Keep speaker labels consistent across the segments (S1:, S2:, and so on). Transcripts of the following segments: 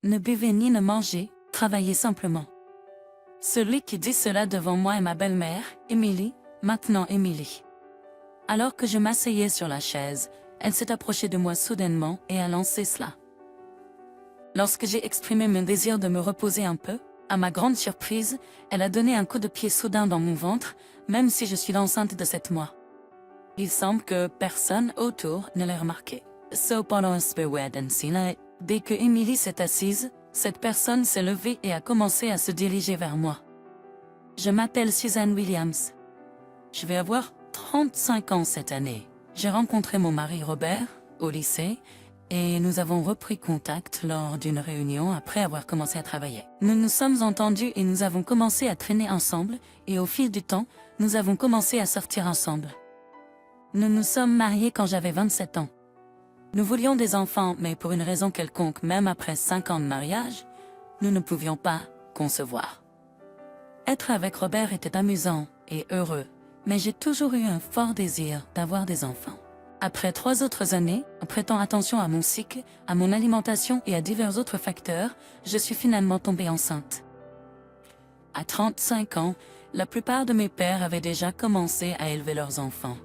S1: Ne buvez ni ne mangez, travaillez simplement. Celui qui dit cela devant moi est ma belle-mère, Émilie, maintenant Émilie. Alors que je m'asseyais sur la chaise, elle s'est approchée de moi soudainement et a lancé cela. Lorsque j'ai exprimé mon désir de me reposer un peu, à ma grande surprise, elle a donné un coup de pied soudain dans mon ventre, même si je suis enceinte de 7 mois. Il semble que personne autour ne l'ait remarqué. Pendant un peu d'instinct, dès que Émilie s'est assise, cette personne s'est levée et a commencé à se diriger vers moi. Je m'appelle Suzanne Williams. Je vais avoir 35 ans cette année. J'ai rencontré mon mari Robert au lycée et nous avons repris contact lors d'une réunion après avoir commencé à travailler. Nous nous sommes entendus et nous avons commencé à traîner ensemble et au fil du temps, nous avons commencé à sortir ensemble. Nous nous sommes mariés quand j'avais 27 ans. Nous voulions des enfants, mais pour une raison quelconque, même après 5 ans de mariage, nous ne pouvions pas concevoir. Être avec Robert était amusant et heureux, mais j'ai toujours eu un fort désir d'avoir des enfants. Après 3 autres années, en prêtant attention à mon cycle, à mon alimentation et à divers autres facteurs, je suis finalement tombée enceinte. À 35 ans, la plupart de mes pères avaient déjà commencé à élever leurs enfants.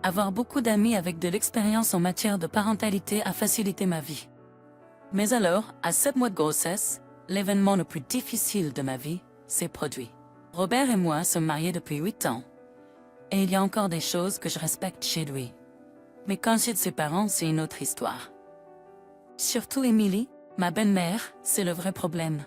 S1: Avoir beaucoup d'amis avec de l'expérience en matière de parentalité a facilité ma vie. Mais alors, à 7 mois de grossesse, l'événement le plus difficile de ma vie s'est produit. Robert et moi sommes mariés depuis 8 ans. Et il y a encore des choses que je respecte chez lui. Mais quand j'ai de ses parents, c'est une autre histoire. Surtout Émilie, ma belle-mère, c'est le vrai problème.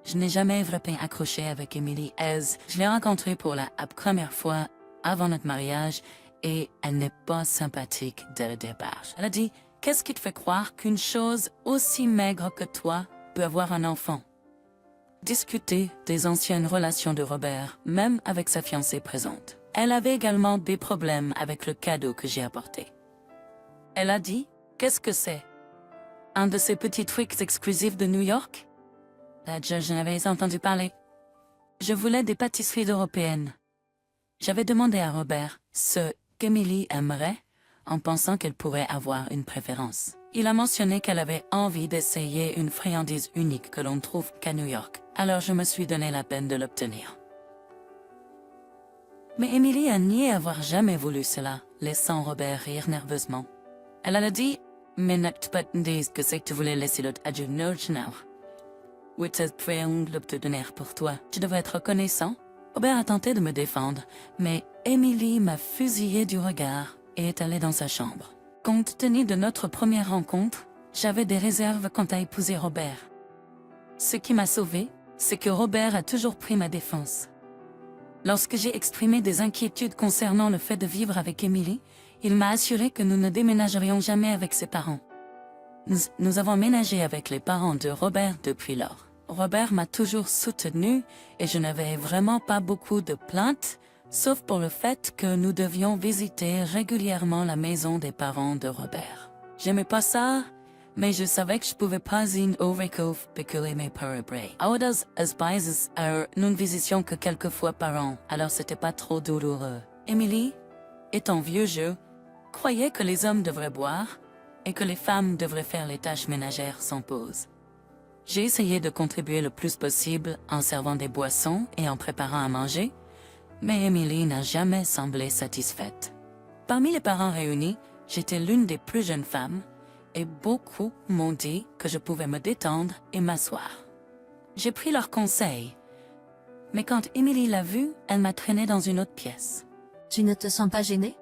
S1: Je n'ai jamais vraiment accroché avec Émilie Hez. Je l'ai rencontrée pour la première fois avant notre mariage et elle n'est pas sympathique dès le départ. Elle a dit « Qu'est-ce qui te fait croire qu'une chose aussi maigre que toi peut avoir un enfant ?» Discuter des anciennes relations de Robert, même avec sa fiancée présente. Elle avait également des problèmes avec le cadeau que j'ai apporté. Elle a dit « Qu'est-ce que c'est? Un de ces petits trucs exclusifs de New York ?» Je n'avais entendu parler. Je voulais des pâtisseries européennes. J'avais demandé à Robert ce qu'Émilie aimerait, en pensant qu'elle pourrait avoir une préférence. Il a mentionné qu'elle avait envie d'essayer une friandise unique que l'on trouve qu'à New York. Alors je me suis donné la peine de l'obtenir. Mais Émilie a nié avoir jamais voulu cela, laissant Robert rire nerveusement. Elle a dit « Mais ne pas te dire que c'est que tu voulais laisser l'autre adjoint now. Oui, c'est prêt à l'obtenir pour toi. Tu devrais être reconnaissant. » Robert a tenté de me défendre, mais Émilie m'a fusillé du regard et est allée dans sa chambre. Compte tenu de notre première rencontre, j'avais des réserves quant à épouser Robert. Ce qui m'a sauvée, c'est que Robert a toujours pris ma défense. Lorsque j'ai exprimé des inquiétudes concernant le fait de vivre avec Émilie, il m'a assuré que nous ne déménagerions jamais avec ses parents. Nous avons ménagé avec les parents de Robert depuis lors. Robert m'a toujours soutenu et je n'avais vraiment pas beaucoup de plaintes, sauf pour le fait que nous devions visiter régulièrement la maison des parents de Robert. J'aimais pas ça, mais je savais que je pouvais pas péculer mes parents. Audas as nous ne visitions que quelques fois par an, alors c'était pas trop douloureux. Émilie, étant vieux jeu, croyait que les hommes devraient boire et que les femmes devraient faire les tâches ménagères sans pause. J'ai essayé de contribuer le plus possible en servant des boissons et en préparant à manger, mais Émilie n'a jamais semblé satisfaite. Parmi les parents réunis, j'étais l'une des plus jeunes femmes, et beaucoup m'ont dit que je pouvais me détendre et m'asseoir. J'ai pris leurs conseils, mais quand Émilie l'a vu, elle m'a traîné dans une autre pièce.
S2: Tu ne te sens pas gêné?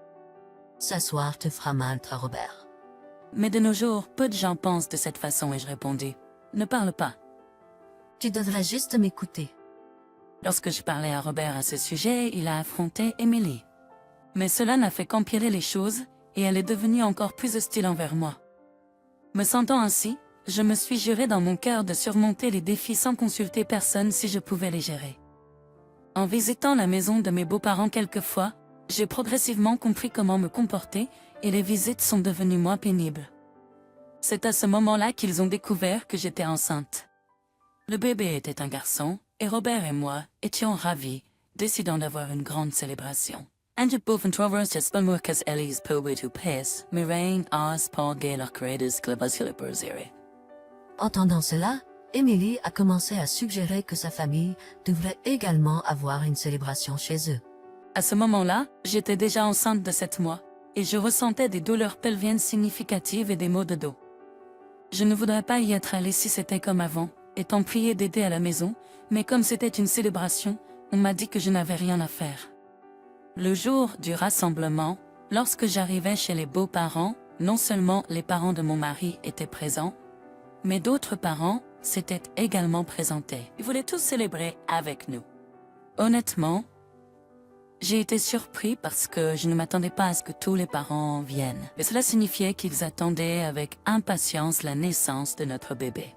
S2: S'asseoir te fera mal, toi, Robert.
S1: Mais de nos jours, peu de gens pensent de cette façon et je répondis, ne parle pas.
S2: Tu devrais juste m'écouter.
S1: Lorsque je parlais à Robert à ce sujet, il a affronté Émilie. Mais cela n'a fait qu'empirer les choses et elle est devenue encore plus hostile envers moi. Me sentant ainsi, je me suis juré dans mon cœur de surmonter les défis sans consulter personne si je pouvais les gérer. En visitant la maison de mes beaux-parents quelques fois, j'ai progressivement compris comment me comporter et les visites sont devenues moins pénibles. C'est à ce moment-là qu'ils ont découvert que j'étais enceinte. Le bébé était un garçon et Robert et moi étions ravis, décidant d'avoir une grande célébration.
S2: Entendant cela, Emily a commencé à suggérer que sa famille devrait également avoir une célébration chez eux.
S1: À ce moment-là, j'étais déjà enceinte de 7 mois, et je ressentais des douleurs pelviennes significatives et des maux de dos. Je ne voudrais pas y être allée si c'était comme avant, étant priée d'aider à la maison, mais comme c'était une célébration, on m'a dit que je n'avais rien à faire. Le jour du rassemblement, lorsque j'arrivais chez les beaux-parents, non seulement les parents de mon mari étaient présents, mais d'autres parents s'étaient également présentés. Ils voulaient tous célébrer avec nous. Honnêtement, j'ai été surpris parce que je ne m'attendais pas à ce que tous les parents viennent. Mais cela signifiait qu'ils attendaient avec impatience la naissance de notre bébé.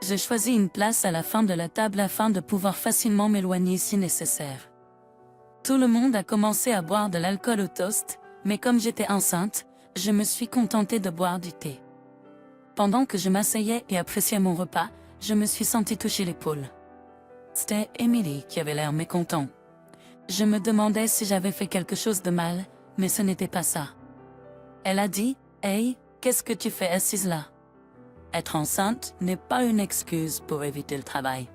S1: J'ai choisi une place à la fin de la table afin de pouvoir facilement m'éloigner si nécessaire. Tout le monde a commencé à boire de l'alcool au toast, mais comme j'étais enceinte, je me suis contentée de boire du thé. Pendant que je m'asseyais et appréciais mon repas, je me suis sentie toucher l'épaule. C'était Emily qui avait l'air mécontent. Je me demandais si j'avais fait quelque chose de mal, mais ce n'était pas ça. Elle a dit « Hey, qu'est-ce que tu fais assise là? Être enceinte n'est pas une excuse pour éviter le travail.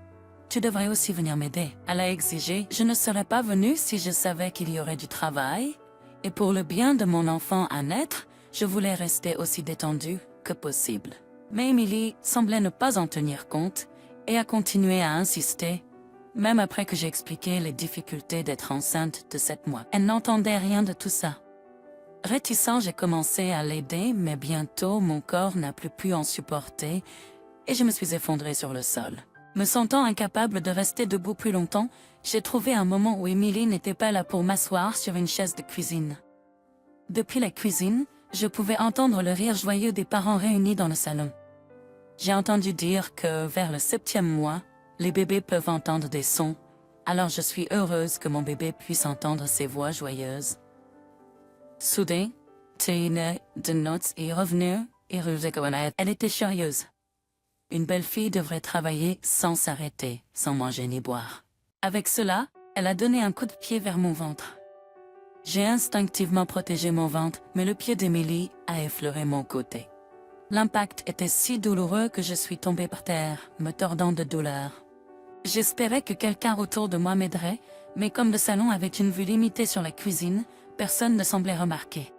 S1: Tu devrais aussi venir m'aider. » Elle a exigé « Je ne serais pas venue si je savais qu'il y aurait du travail, et pour le bien de mon enfant à naître, je voulais rester aussi détendue que possible. » Mais Emily semblait ne pas en tenir compte et a continué à insister, même après que j'ai expliqué les difficultés d'être enceinte de 7 mois. Elle n'entendait rien de tout ça. Réticent, j'ai commencé à l'aider, mais bientôt mon corps n'a plus pu en supporter et je me suis effondrée sur le sol. Me sentant incapable de rester debout plus longtemps, j'ai trouvé un moment où Emily n'était pas là pour m'asseoir sur une chaise de cuisine. Depuis la cuisine, je pouvais entendre le rire joyeux des parents réunis dans le salon. J'ai entendu dire que vers le 7e mois, les bébés peuvent entendre des sons, alors je suis heureuse que mon bébé puisse entendre ces voix joyeuses. Soudain, Tina de notes est revenue et elle était curieuse. Une belle fille devrait travailler sans s'arrêter, sans manger ni boire. Avec cela, elle a donné un coup de pied vers mon ventre. J'ai instinctivement protégé mon ventre, mais le pied d'Emily a effleuré mon côté. L'impact était si douloureux que je suis tombée par terre, me tordant de douleur. J'espérais que quelqu'un autour de moi m'aiderait, mais comme le salon avait une vue limitée sur la cuisine, personne ne semblait remarquer.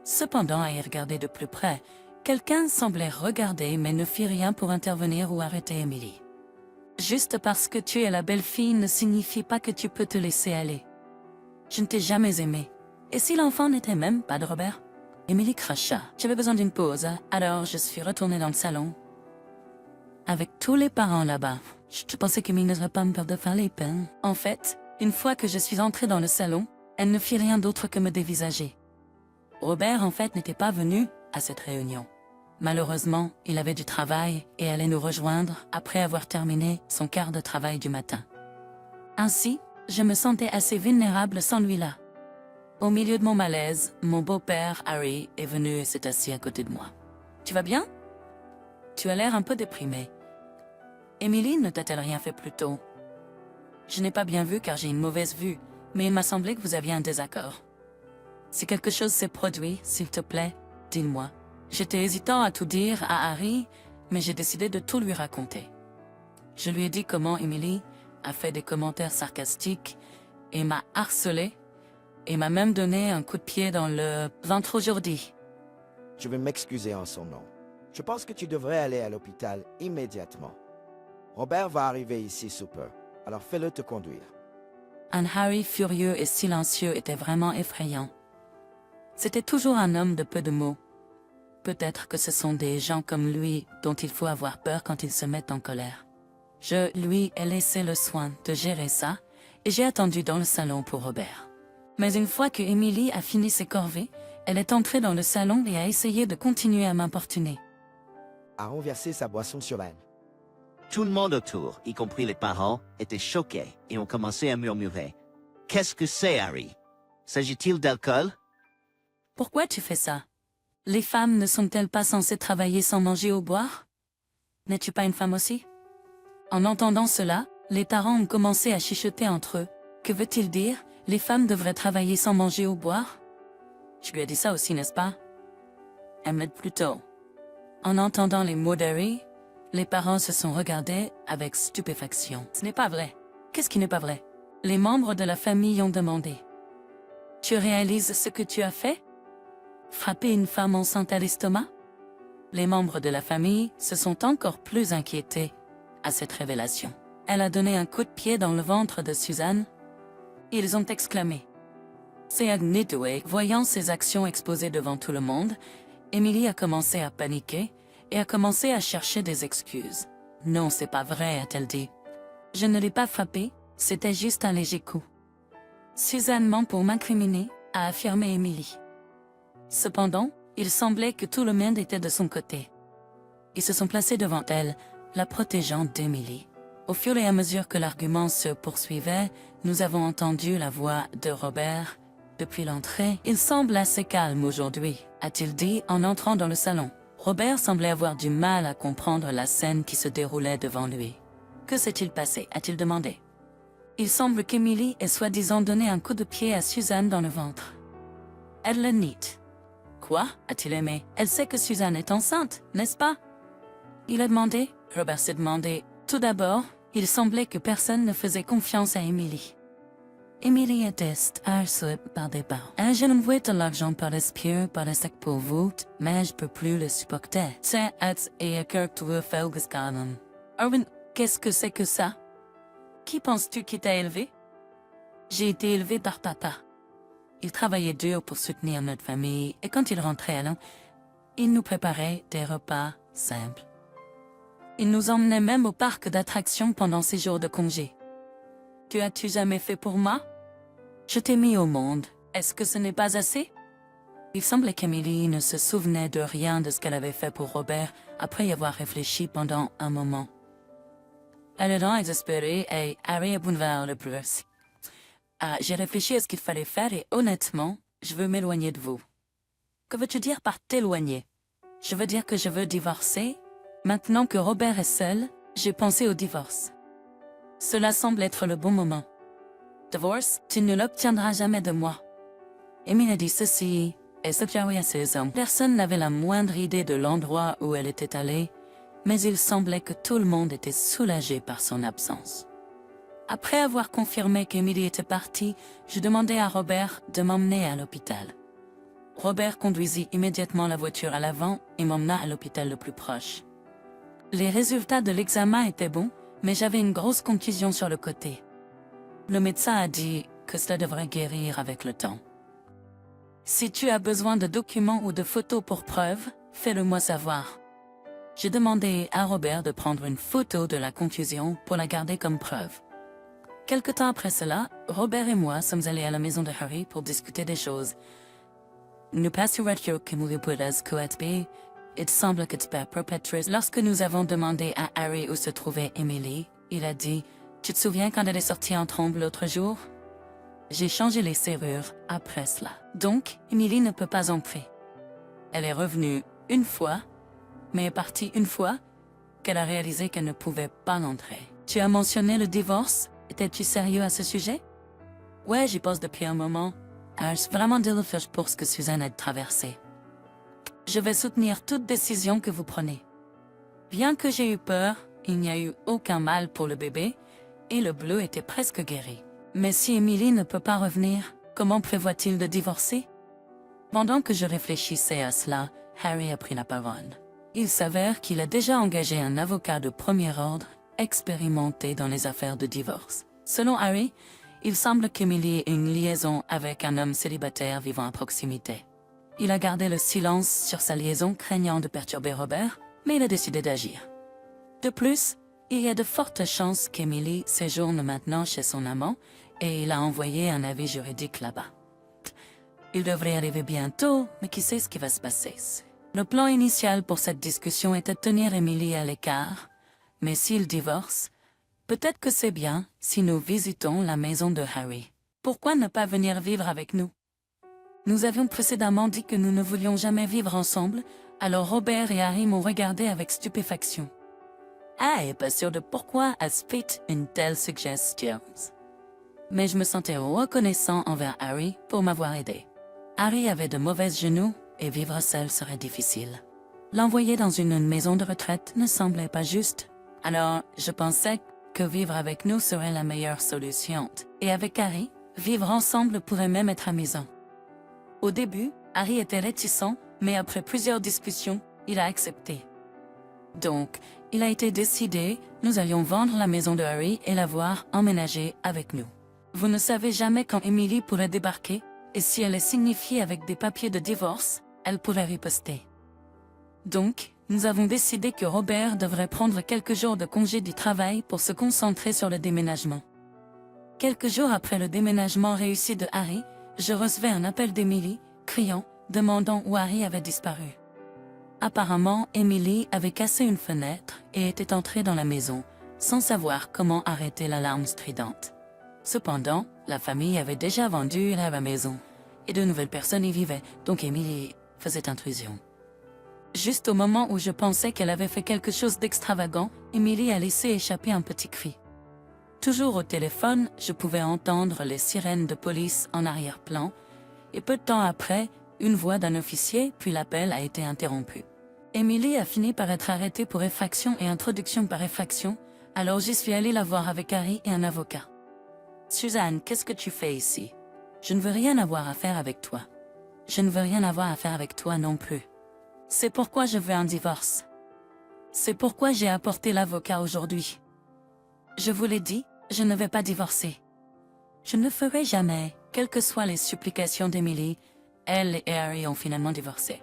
S1: Cependant, à y regarder de plus près, quelqu'un semblait regarder mais ne fit rien pour intervenir ou arrêter Emily. Juste parce que tu es la belle-fille ne signifie pas que tu peux te laisser aller. Je ne t'ai jamais aimé. Et si l'enfant n'était même pas de Robert? Emily cracha. J'avais besoin d'une pause, alors je suis retournée dans le salon. Avec tous les parents là-bas, je pensais qu'Emily n'oserait pas me faire de faire les peines. En fait, une fois que je suis entrée dans le salon, elle ne fit rien d'autre que me dévisager. Robert, en fait, n'était pas venu à cette réunion. Malheureusement, il avait du travail et allait nous rejoindre après avoir terminé son quart de travail du matin. Ainsi, je me sentais assez vulnérable sans lui là. Au milieu de mon malaise, mon beau-père, Harry, est venu et s'est assis à côté de moi. « Tu vas bien? Tu as l'air un peu déprimé. Emily ne t'a-t-elle rien fait plus tôt? Je n'ai pas bien vu car j'ai une mauvaise vue, mais il m'a semblé que vous aviez un désaccord. Si quelque chose s'est produit, s'il te plaît, dis-le-moi. » J'étais hésitant à tout dire à Harry, mais j'ai décidé de tout lui raconter. Je lui ai dit comment Emily a fait des commentaires sarcastiques et m'a harcelé et m'a même donné un coup de pied dans le ventre aujourd'hui.
S3: Je vais m'excuser en son nom. Je pense que tu devrais aller à l'hôpital immédiatement. Robert va arriver ici sous peu, alors fais-le te conduire.
S1: Un Harry furieux et silencieux était vraiment effrayant. C'était toujours un homme de peu de mots. Peut-être que ce sont des gens comme lui dont il faut avoir peur quand ils se mettent en colère. Je lui ai laissé le soin de gérer ça et j'ai attendu dans le salon pour Robert. Mais une fois que Emily a fini ses corvées, elle est entrée dans le salon et a essayé de continuer à m'importuner.
S3: A renversé sa boisson sur elle.
S4: Tout le monde autour, y compris les parents, était choqué et ont commencé à murmurer. « Qu'est-ce que c'est, Harry? S'agit-il d'alcool? »
S1: Pourquoi tu fais ça? Les femmes ne sont-elles pas censées travailler sans manger ou boire? N'es-tu pas une femme aussi? En entendant cela, les parents ont commencé à chuchoter entre eux. Que veut-il dire? Les femmes devraient travailler sans manger ou boire? Je lui ai dit ça aussi, n'est-ce pas? Elle m'aide plutôt. En entendant les mots d'Harry, Les parents se sont regardés avec stupéfaction. Ce n'est pas vrai. Qu'est-ce qui n'est pas vrai? Les membres de la famille ont demandé. Tu réalises ce que tu as fait? Frapper une femme enceinte à l'estomac? Les membres de la famille se sont encore plus inquiétés à cette révélation. Elle a donné un coup de pied dans le ventre de Suzanne. Ils ont exclamé. C'est Agnetoué. Voyant ses actions exposées devant tout le monde, Emily a commencé à paniquer et a commencé à chercher des excuses. Non, c'est pas vrai, a-t-elle dit. Je ne l'ai pas frappé, c'était juste un léger coup. Suzanne ment pour m'incriminer, a affirmé Emily. Cependant, il semblait que tout le monde était de son côté. Ils se sont placés devant elle, la protégeant d'Emily. Au fur et à mesure que l'argument se poursuivait, nous avons entendu la voix de Robert. Depuis l'entrée, il semble assez calme aujourd'hui, a-t-il dit en entrant dans le salon. Robert semblait avoir du mal à comprendre la scène qui se déroulait devant lui. Que s'est-il passé, a-t-il demandé. Il semble qu'Emily ait soi-disant donné un coup de pied à Suzanne dans le ventre. Elle le nie. Quoi, a-t-il aimé? Elle sait que Suzanne est enceinte, n'est-ce pas? Il a demandé. Robert s'est demandé. Tout d'abord, il semblait que personne ne faisait confiance à Emily. Emily était harcelée par des parents. Je ne veux de l'argent par espion, par sec pour vous, mais je peux plus le supporter. C'est et que tu veux faire Arvin, qu'est-ce que c'est que ça? Qui penses-tu qui t'a élevé? J'ai été élevée par papa. Il travaillait dur pour soutenir notre famille et quand il rentrait à l'an, il nous préparait des repas simples. Il nous emmenait même au parc d'attractions pendant ses jours de congé. Tu as-tu jamais fait pour moi? Je t'ai mis au monde. Est-ce que ce n'est pas assez? Il semblait qu'Emily ne se souvenait de rien de ce qu'elle avait fait pour Robert après y avoir réfléchi pendant un moment. Elle est exaspérée et Harry a boulevard le plus. J'ai réfléchi à ce qu'il fallait faire et honnêtement, je veux m'éloigner de vous. Que veux-tu dire par t'éloigner? Je veux dire que je veux divorcer. Maintenant que Robert est seul, j'ai pensé au divorce. Cela semble être le bon moment. Divorce, tu ne l'obtiendras jamais de moi. Emily a dit ceci, et s'observait à ses hommes. Personne n'avait la moindre idée de l'endroit où elle était allée, mais il semblait que tout le monde était soulagé par son absence. Après avoir confirmé qu'Emily était partie, je demandai à Robert de m'emmener à l'hôpital. Robert conduisit immédiatement la voiture à l'avant et m'emmena à l'hôpital le plus proche. Les résultats de l'examen étaient bons, mais j'avais une grosse contusion sur le côté. Le médecin a dit que cela devrait guérir avec le temps. Si tu as besoin de documents ou de photos pour preuve, fais-le-moi savoir. J'ai demandé à Robert de prendre une photo de la contusion pour la garder comme preuve. Quelque temps après cela, Robert et moi sommes allés à la maison de Harry pour discuter des choses. Nous passions que nous pourrions cohabiter. Il semble que tu peux perpétrer. Lorsque nous avons demandé à Harry où se trouvait Emily, il a dit « Tu te souviens quand elle est sortie en trombe l'autre jour ?» J'ai changé les serrures après cela. Donc, Emily ne peut pas entrer. Elle est revenue une fois, mais est partie une fois qu'elle a réalisé qu'elle ne pouvait pas entrer. Tu as mentionné le divorce? Étais-tu sérieux à ce sujet? Ouais, j'y pense depuis un moment. C'est vraiment difficile pour ce que Suzanne a traversé. Je vais soutenir toute décision que vous prenez. Bien que j'ai eu peur, il n'y a eu aucun mal pour le bébé et le bleu était presque guéri. Mais si Emily ne peut pas revenir, comment prévoit-il de divorcer? Pendant que je réfléchissais à cela, Harry a pris la parole. Il s'avère qu'il a déjà engagé un avocat de premier ordre, expérimenté dans les affaires de divorce. Selon Harry, il semble qu'Emily ait une liaison avec un homme célibataire vivant à proximité. Il a gardé le silence sur sa liaison, craignant de perturber Robert, mais il a décidé d'agir. De plus, il y a de fortes chances qu'Emily séjourne maintenant chez son amant et il a envoyé un avis juridique là-bas. Il devrait arriver bientôt, mais qui sait ce qui va se passer. Le plan initial pour cette discussion était de tenir Emily à l'écart, mais s'il divorce, peut-être que c'est bien si nous visitons la maison de Harry. Pourquoi ne pas venir vivre avec nous? Nous avions précédemment dit que nous ne voulions jamais vivre ensemble, alors Robert et Harry m'ont regardé avec stupéfaction. Et pas sûr de pourquoi a fait une telle suggestion. Mais je me sentais reconnaissant envers Harry pour m'avoir aidé. Harry avait de mauvais genoux et vivre seul serait difficile. L'envoyer dans une maison de retraite ne semblait pas juste. Alors, je pensais que vivre avec nous serait la meilleure solution. Et avec Harry, vivre ensemble pourrait même être amusant. Au début, Harry était réticent, mais après plusieurs discussions, il a accepté. Donc, il a été décidé, nous allions vendre la maison de Harry et l'avoir emménagée avec nous. Vous ne savez jamais quand Emily pourrait débarquer, et si elle est signifiée avec des papiers de divorce, elle pourrait riposter. Donc, nous avons décidé que Robert devrait prendre quelques jours de congé du travail pour se concentrer sur le déménagement. Quelques jours après le déménagement réussi de Harry, je recevais un appel d'Emily, criant, demandant où Harry avait disparu. Apparemment, Emily avait cassé une fenêtre et était entrée dans la maison, sans savoir comment arrêter l'alarme stridente. Cependant, la famille avait déjà vendu la maison, et de nouvelles personnes y vivaient, donc Emily faisait intrusion. Juste au moment où je pensais qu'elle avait fait quelque chose d'extravagant, Emily a laissé échapper un petit cri. Toujours au téléphone, je pouvais entendre les sirènes de police en arrière-plan, et peu de temps après, une voix d'un officier, puis l'appel a été interrompu. Emily a fini par être arrêtée pour effraction et introduction par effraction, alors j'y suis allée la voir avec Harry et un avocat. « Suzanne, qu'est-ce que tu fais ici? Je ne veux rien avoir à faire avec toi. Je ne veux rien avoir à faire avec toi non plus. C'est pourquoi je veux un divorce. C'est pourquoi j'ai apporté l'avocat aujourd'hui. Je vous l'ai dit, je ne vais pas divorcer. Je ne le ferai jamais, quelles que soient les supplications d'Emily. Elle et Harry ont finalement divorcé.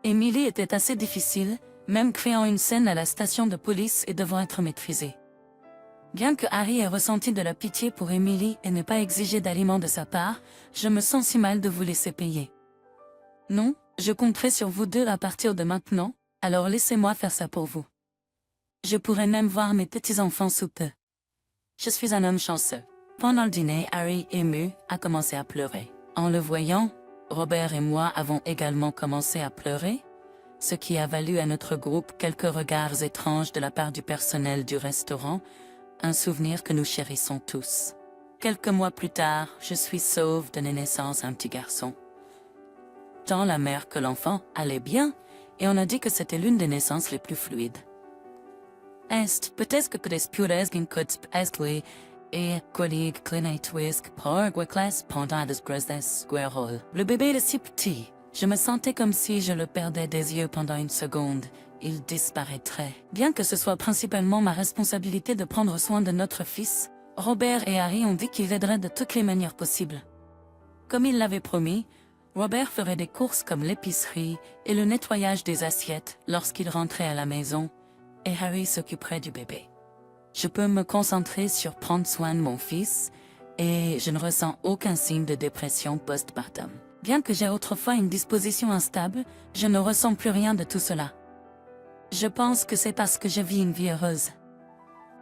S1: Emily était assez difficile, même créant une scène à la station de police et devant être maîtrisée. Bien que Harry ait ressenti de la pitié pour Emily et n'ait pas exigé d'aliments de sa part, je me sens si mal de vous laisser payer. Non, je compterai sur vous deux à partir de maintenant, alors laissez-moi faire ça pour vous. Je pourrais même voir mes petits-enfants sous peu. Je suis un homme chanceux. Pendant le dîner, Harry, ému, a commencé à pleurer. En le voyant, Robert et moi avons également commencé à pleurer, ce qui a valu à notre groupe quelques regards étranges de la part du personnel du restaurant, un souvenir que nous chérissons tous. Quelques mois plus tard, je suis sauve de naissance un petit garçon. Tant la mère que l'enfant allaient bien, et on a dit que c'était l'une des naissances les plus fluides. Peut-être que des pures ginkut estli et collègues clinaitwisque por classe pendant des grosses squirrel. Le bébé est si petit, je me sentais comme si je le perdais des yeux pendant une seconde. Il disparaîtrait. Bien que ce soit principalement ma responsabilité de prendre soin de notre fils, Robert et Harry ont dit qu'ils aideraient de toutes les manières possibles. Comme ils l'avaient promis, Robert ferait des courses comme l'épicerie et le nettoyage des assiettes lorsqu'il rentrait à la maison, et Harry s'occuperait du bébé. Je peux me concentrer sur prendre soin de mon fils, et je ne ressens aucun signe de dépression post-partum. Bien que j'ai autrefois une disposition instable, je ne ressens plus rien de tout cela. Je pense que c'est parce que je vis une vie heureuse.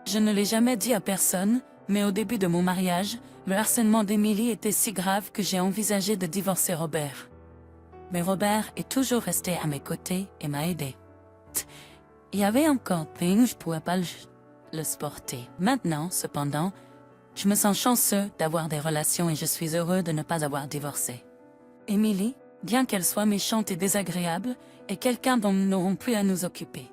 S1: Je ne l'ai jamais dit à personne, mais au début de mon mariage, le harcèlement d'Emily était si grave que j'ai envisagé de divorcer Robert. Mais Robert est toujours resté à mes côtés et m'a aidé. Il y avait encore des je ne pouvais pas le supporter. Maintenant, cependant, je me sens chanceux d'avoir des relations et je suis heureux de ne pas avoir divorcé. Emily, bien qu'elle soit méchante et désagréable, est quelqu'un dont nous n'aurons plus à nous occuper.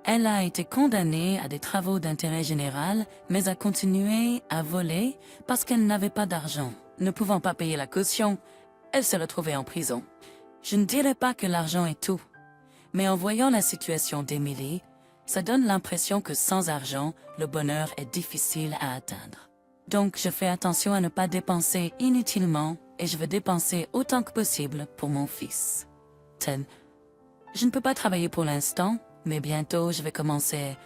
S1: Elle a été condamnée à des travaux d'intérêt général, mais a continué à voler parce qu'elle n'avait pas d'argent. Ne pouvant pas payer la caution, elle se retrouvait en prison. Je ne dirais pas que l'argent est tout, mais en voyant la situation d'Emily, ça donne l'impression que sans argent, le bonheur est difficile à atteindre. Donc je fais attention à ne pas dépenser inutilement et je veux dépenser autant que possible pour mon fils. Je ne peux pas travailler pour l'instant, mais bientôt je vais commencer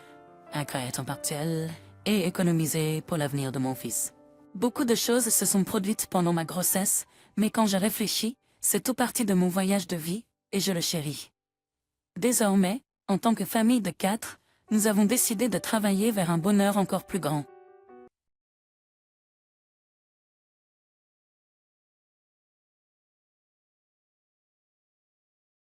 S1: à créer à temps partiel et économiser pour l'avenir de mon fils. Beaucoup de choses se sont produites pendant ma grossesse, mais quand je réfléchis, c'est tout parti de mon voyage de vie, et je le chéris. Désormais, en tant que famille de 4, nous avons décidé de travailler vers un bonheur encore plus grand.